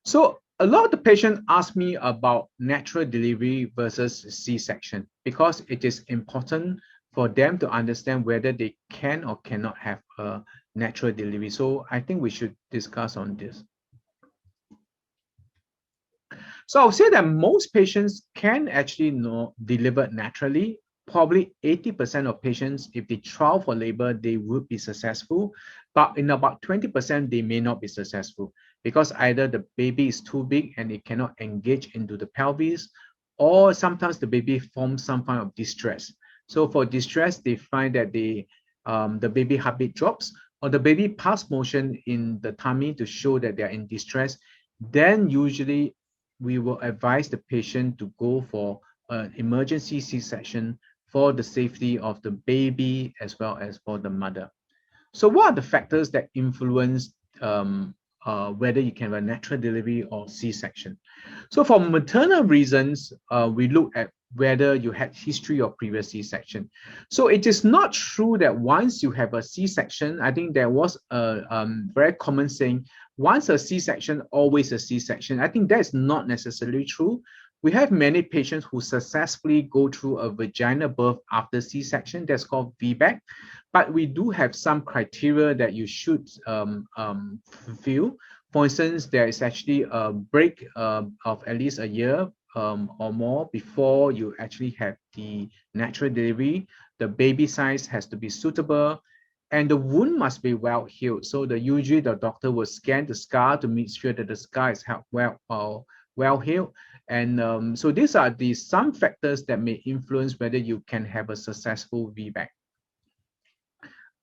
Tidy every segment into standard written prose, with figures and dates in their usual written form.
So a lot of the patients ask me about natural delivery versus C-section because it is important for them to understand whether they can or cannot have a natural delivery. So I think we should discuss on this. So I'll say that most patients can actually deliver naturally. Probably 80% of patients, if they trial for labor, they would be successful. But in about 20%, they may not be successful because either the baby is too big and it cannot engage into the pelvis, or sometimes the baby forms some kind of distress. So for distress, they find that the baby heartbeat drops, or the baby pass motion in the tummy to show that they're in distress. Then usually we will advise the patient to go for an emergency C-section for the safety of the baby as well as for the mother. So what are the factors that influence whether you can have a natural delivery or C-section? So for maternal reasons, we look at whether you had history of previous C-section. So it is not true that once you have a C-section, I think there was a very common saying, once a C-section, always a C-section. I think that's not necessarily true. We have many patients who successfully go through a vaginal birth after C-section. That's called VBAC. But we do have some criteria that you should fulfill. For instance, there is actually a break of at least a year or more before you actually have the natural delivery. The baby size has to be suitable, and the wound must be well healed. So usually the doctor will scan the scar to make sure that the scar is well healed. And so these are some factors that may influence whether you can have a successful VBAC.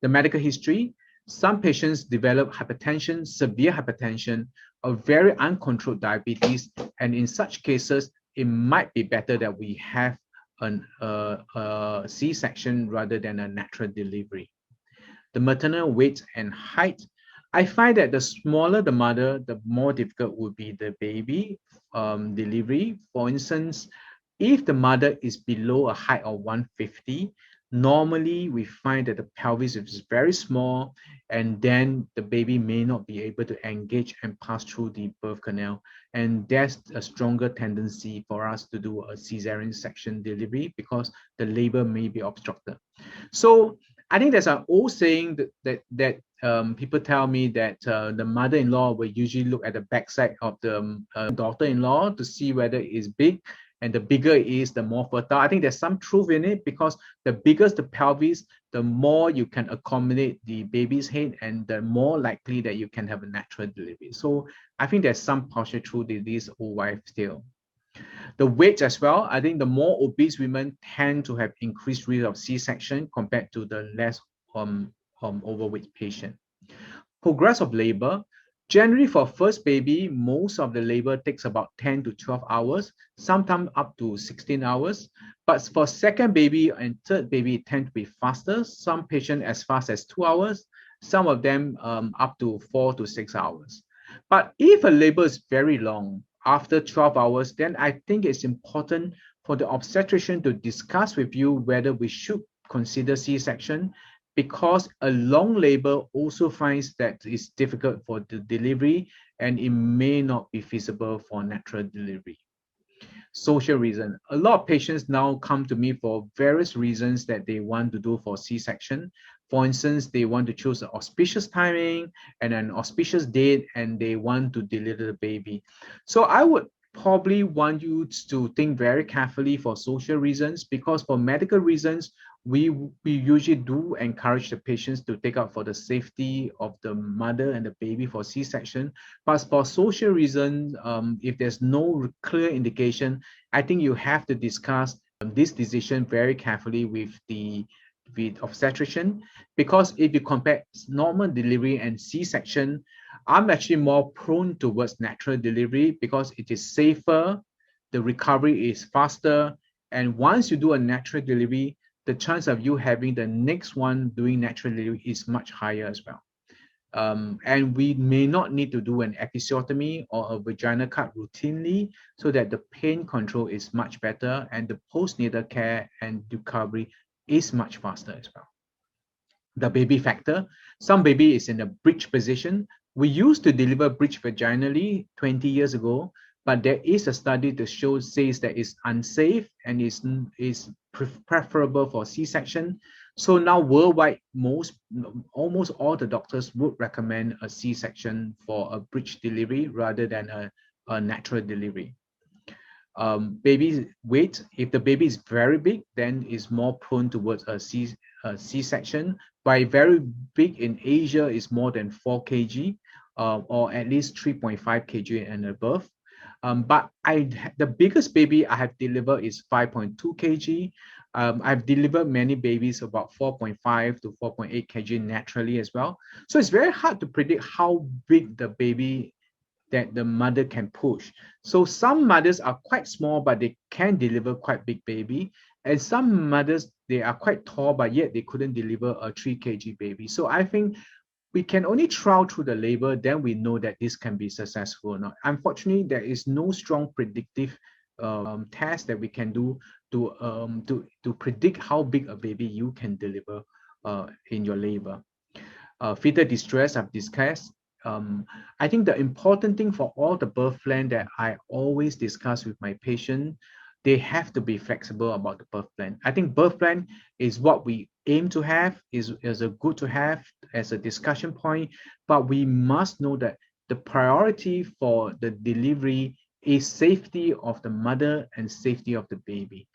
The medical history, some patients develop hypertension, severe hypertension, or very uncontrolled diabetes. And in such cases, it might be better that we have a C-section rather than a natural delivery. The maternal weight and height, I find that the smaller the mother, the more difficult would be the baby delivery. For instance, if the mother is below a height of 150, normally we find that the pelvis is very small, and then the baby may not be able to engage and pass through the birth canal. And there's a stronger tendency for us to do a cesarean section delivery because the labor may be obstructed. So I think there's an old saying that people tell me that the mother-in-law will usually look at the backside of the daughter-in-law to see whether it's big, and the bigger it is, the more fertile. I think there's some truth in it because the bigger the pelvis, the more you can accommodate the baby's head, and the more likely that you can have a natural delivery. So I think there's some partial truth in this old wives' tale. The weight as well, I think the more obese women tend to have increased risk of C-section compared to the less overweight patient. Progress of labor, generally for first baby, most of the labor takes about 10 to 12 hours, sometimes up to 16 hours. But for second baby and third baby, it tends to be faster. Some patients as fast as 2 hours, some of them up to 4 to 6 hours. But if a labor is very long, after 12 hours, then I think it's important for the obstetrician to discuss with you whether we should consider C-section, because a long labor also finds that it's difficult for the delivery and it may not be feasible for natural delivery. Social reason. A lot of patients now come to me for various reasons that they want to do for C-section. For instance, they want to choose an auspicious timing and an auspicious date, and they want to deliver the baby. So I would probably want you to think very carefully for social reasons, because for medical reasons, we usually do encourage the patients to take out for the safety of the mother and the baby for C-section. But for social reasons, if there's no clear indication, I think you have to discuss this decision very carefully with obstetrician, because if you compare normal delivery and C-section, I'm actually more prone towards natural delivery because it is safer, the recovery is faster, and once you do a natural delivery, the chance of you having the next one doing natural delivery is much higher as well. And we may not need to do an episiotomy or a vaginal cut routinely, so that the pain control is much better and the postnatal care and recovery is much faster as well. The baby factor, some baby is in a breech position, We used to deliver breech vaginally 20 years ago, but there is a study that says that it's unsafe and is preferable for C-section. So now worldwide, almost all the doctors would recommend a C-section for a breech delivery rather than a natural delivery. Baby weight, if the baby is very big, then is more prone towards a C-section. By very big in Asia is more than 4 kg, or at least 3.5 kg and above. But the biggest baby I have delivered is 5.2 kg. I've delivered many babies about 4.5 to 4.8 kg naturally as well. So it's very hard to predict how big the baby that the mother can push. So some mothers are quite small, but they can deliver quite big baby. And some mothers, they are quite tall, but yet they couldn't deliver a 3 kg baby. So I think we can only trial through the labor, then we know that this can be successful or not. Unfortunately, there is no strong predictive test that we can do to predict how big a baby you can deliver in your labor. Fetal distress, I've discussed. I think the important thing for all the birth plan that I always discuss with my patient, they have to be flexible about the birth plan. I think birth plan is what we aim to have, is a good to have as a discussion point, but we must know that the priority for the delivery is safety of the mother and safety of the baby.